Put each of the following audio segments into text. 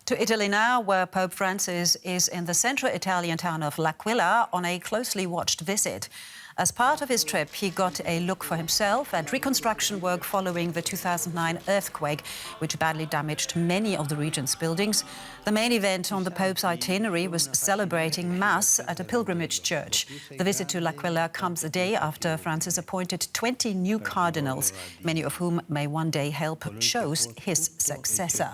To Italy now, where Pope Francis is in the central Italian town of L'Aquila on a closely watched visit. As part of his trip, he got a look for himself at reconstruction work following the 2009 earthquake, which badly damaged many of the region's buildings. The main event on the Pope's itinerary was celebrating Mass at a pilgrimage church. The visit to L'Aquila comes a day after Francis appointed 20 new cardinals, many of whom may one day help choose his successor.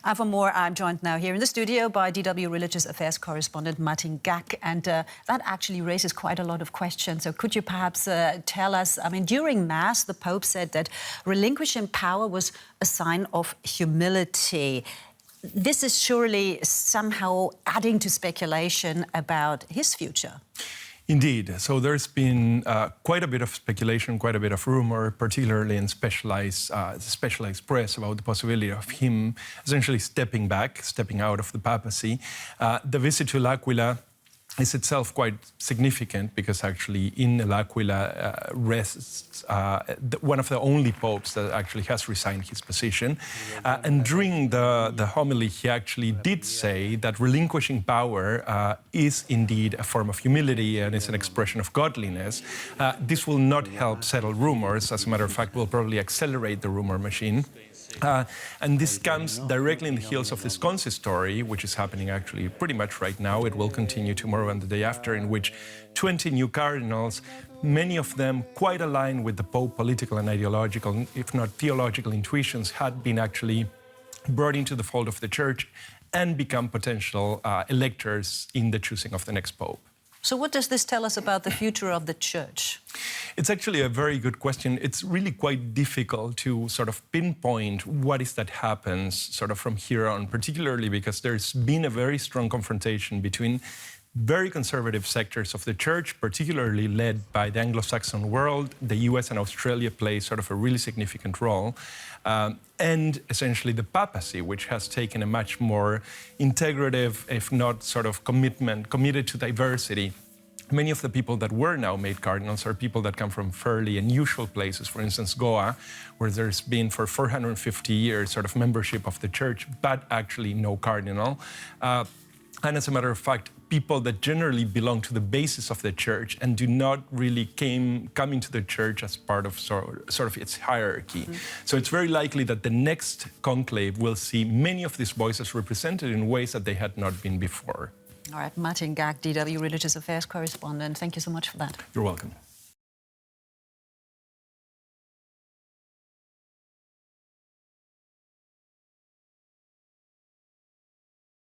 And for more, I'm joined now here in the studio by DW Religious Affairs correspondent Martin Gack, and that actually raises quite a lot of questions. So could you perhaps tell us, during Mass, the Pope said that relinquishing power was a sign of humility. This is surely somehow adding to speculation about his future. Indeed. So there's been quite a bit of speculation, quite a bit of rumor, particularly in specialized press, about the possibility of him essentially stepping out of the papacy. The visit to L'Aquila is itself quite significant because actually in L'Aquila rests one of the only popes that actually has resigned his position. And during the homily, he actually did say that relinquishing power is indeed a form of humility and is an expression of godliness. This will not help settle rumors. As a matter of fact, will probably accelerate the rumor machine. And this comes directly in the heels of this consistory, which is happening actually pretty much right now. It will continue tomorrow and the day after, in which 20 new cardinals, many of them quite aligned with the Pope political and ideological, if not theological intuitions, had been actually brought into the fold of the Church and become potential electors in the choosing of the next Pope. So what does this tell us about the future of the Church? It's actually a very good question. It's really quite difficult to sort of pinpoint what is that happens sort of from here on, particularly because there's been a very strong confrontation between very conservative sectors of the Church, particularly led by the Anglo-Saxon world. The US and Australia play sort of a really significant role. And essentially the papacy, which has taken a much more integrative, if not sort of committed to diversity. Many of the people that were now made cardinals are people that come from fairly unusual places. For instance, Goa, where there's been for 450 years sort of membership of the Church, but actually no cardinal. And as a matter of fact, people that generally belong to the basis of the Church and do not really come into the Church as part of sort of its hierarchy. Mm-hmm. So it's very likely that the next conclave will see many of these voices represented in ways that they had not been before. All right, Martin Gack, DW Religious Affairs correspondent, thank you so much for that. You're welcome.